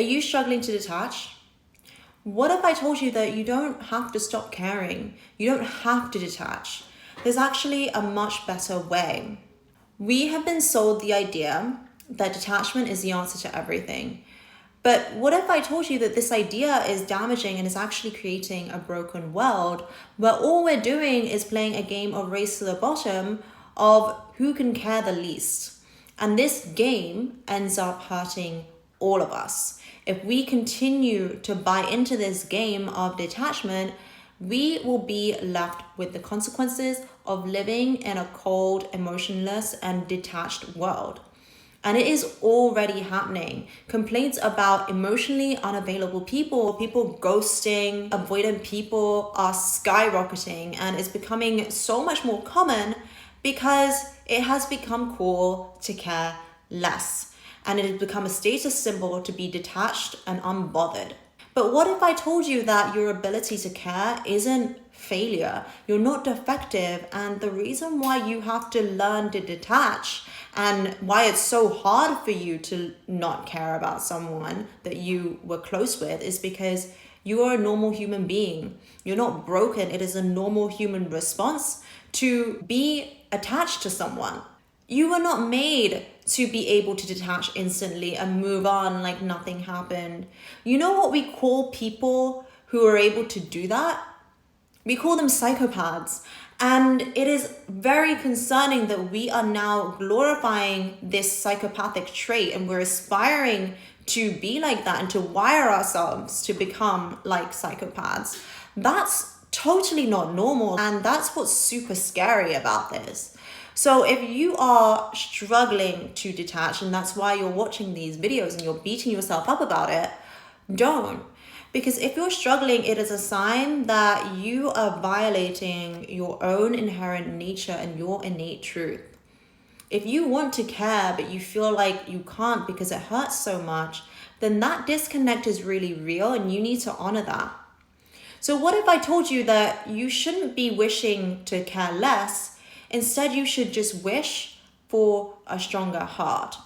Are you struggling to detach? What if I told you that you don't have to stop caring? You don't have to detach. There's actually a much better way. We have been sold the idea that detachment is the answer to everything. But what if I told you that this idea is damaging and is actually creating a broken world where all we're doing is playing a game of race to the bottom of who can care the least? And this game ends up hurting all of us. If we continue to buy into this game of detachment, we will be left with the consequences of living in a cold, emotionless, and detached world. And it is already happening. Complaints about emotionally unavailable people ghosting, avoidant people are skyrocketing, and it's becoming so much more common because it has become cool to care less. And it has become a status symbol to be detached and unbothered. But what if I told you that your ability to care isn't failure? You're not defective, and the reason why you have to learn to detach and why it's so hard for you to not care about someone that you were close with is because you are a normal human being. You're not broken. It is a normal human response to be attached to someone. You were not made to be able to detach instantly and move on like nothing happened. You know what we call people who are able to do that? We call them psychopaths. And it is very concerning that we are now glorifying this psychopathic trait and we're aspiring to be like that and to wire ourselves to become like psychopaths. That's totally not normal. And that's what's super scary about this. So if you are struggling to detach, and that's why you're watching these videos and you're beating yourself up about it, don't. Because if you're struggling, it is a sign that you are violating your own inherent nature and your innate truth. If you want to care, but you feel like you can't because it hurts so much, then that disconnect is really real and you need to honor that. So what if I told you that you shouldn't be wishing to care less? Instead, you should just wish for a stronger heart.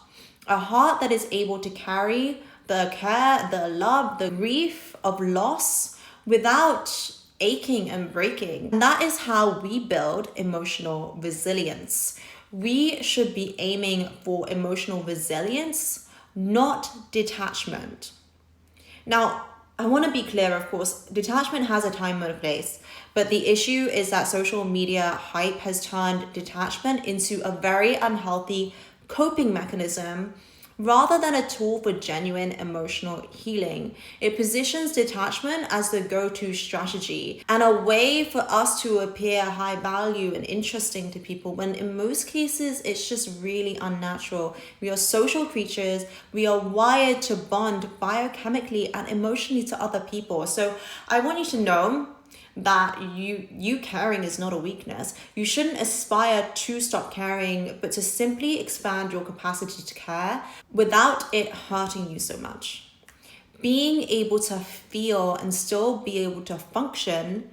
A heart that is able to carry the care, the love, the grief of loss without aching and breaking. And that is how we build emotional resilience. We should be aiming for emotional resilience, not detachment. Now, I want to be clear, of course, detachment has a time and a place, but the issue is that social media hype has turned detachment into a very unhealthy coping mechanism rather than a tool for genuine emotional healing. It positions detachment as the go-to strategy and a way for us to appear high value and interesting to people when in most cases it's just really unnatural. We are social creatures. We are wired to bond biochemically and emotionally to other people. So I want you to know that you caring is not a weakness. You shouldn't aspire to stop caring, but to simply expand your capacity to care without it hurting you so much. Being able to feel and still be able to function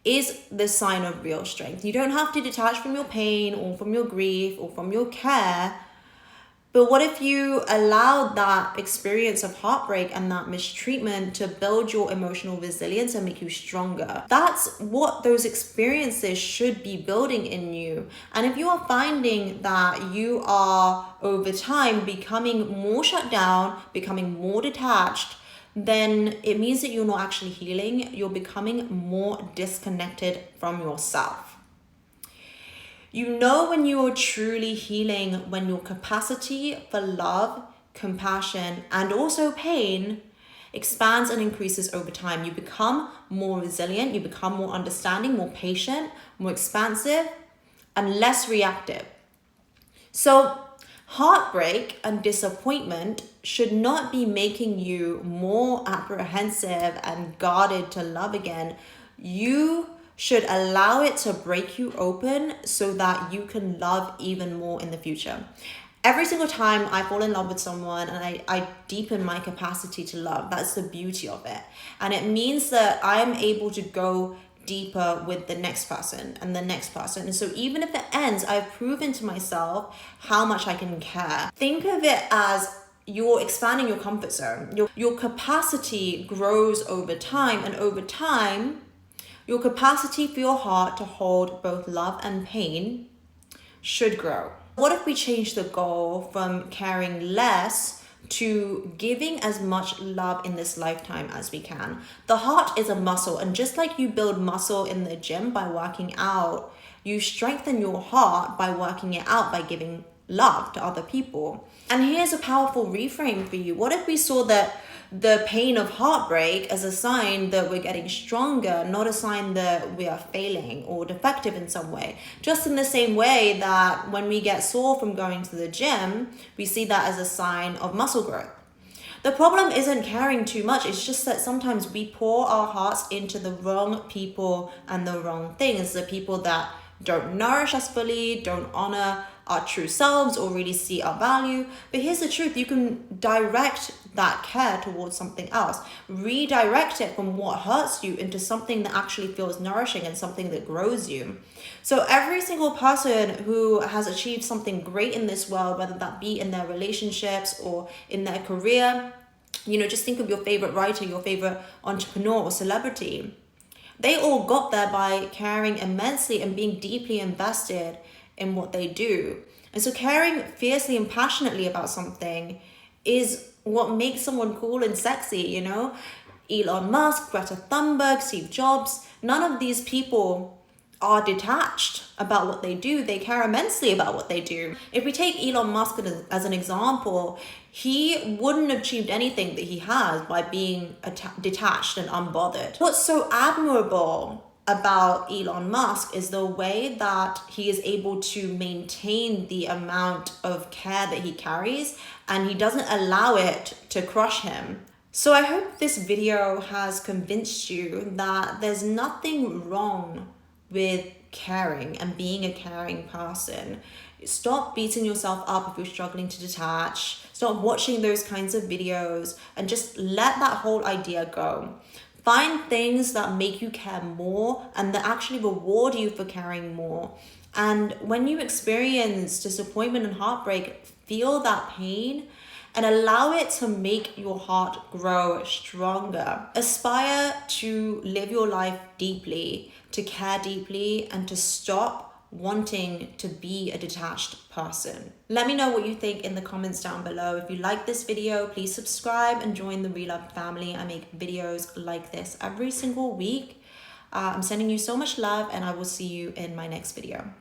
is the sign of real strength. You don't have to detach from your pain or from your grief or from your care. But what if you allowed that experience of heartbreak and that mistreatment to build your emotional resilience and make you stronger? That's what those experiences should be building in you. And if you are finding that you are over time becoming more shut down, becoming more detached, then it means that you're not actually healing. You're becoming more disconnected from yourself. You know when you are truly healing when your capacity for love, compassion, and also pain expands and increases over time. You become more resilient, you become more understanding, more patient, more expansive, and less reactive. So heartbreak and disappointment should not be making you more apprehensive and guarded to love again. You should allow it to break you open so that you can love even more in the future. Every single time I fall in love with someone and I deepen my capacity to love, that's the beauty of it. And it means that I am able to go deeper with the next person and the next person. And so even if it ends, I've proven to myself how much I can care. Think of it as you're expanding your comfort zone. Your capacity grows over time, and over time, your capacity for your heart to hold both love and pain should grow. What if we change the goal from caring less to giving as much love in this lifetime as we can? The heart is a muscle, and just like you build muscle in the gym by working out, you strengthen your heart by working it out, by giving love to other people. And here's a powerful reframe for you. What if we saw that the pain of heartbreak as a sign that we're getting stronger, not a sign that we are failing or defective in some way? Just in the same way that when we get sore from going to the gym, we see that as a sign of muscle growth. The problem isn't caring too much. It's just that sometimes we pour our hearts into the wrong people and the wrong things, the people that don't nourish us fully, don't honor our true selves or really see our value. But here's the truth: you can direct that care towards something else, redirect it from what hurts you into something that actually feels nourishing and something that grows you. So every single person who has achieved something great in this world, whether that be in their relationships or in their career, just think of your favorite writer, your favorite entrepreneur or celebrity. They all got there by caring immensely and being deeply invested in what they do. And so caring fiercely and passionately about something is what makes someone cool and sexy, Elon Musk, Greta Thunberg, Steve Jobs, none of these people are detached about what they do. They care immensely about what they do. If we take Elon Musk as an example, he wouldn't have achieved anything that he has by being detached and unbothered. What's so admirable about Elon Musk is the way that he is able to maintain the amount of care that he carries, and he doesn't allow it to crush him. So I hope this video has convinced you that there's nothing wrong with caring and being a caring person. Stop beating yourself up if you're struggling to detach. Stop watching those kinds of videos and just let that whole idea go. Find things that make you care more and that actually reward you for caring more. And when you experience disappointment and heartbreak, feel that pain and allow it to make your heart grow stronger. Aspire to live your life deeply, to care deeply, and to stop wanting to be a detached person. Let me know what you think in the comments down below. If you like this video, please subscribe and join the Reloved family. I make videos like this every single week. I'm sending you so much love, and I will see you in my next video.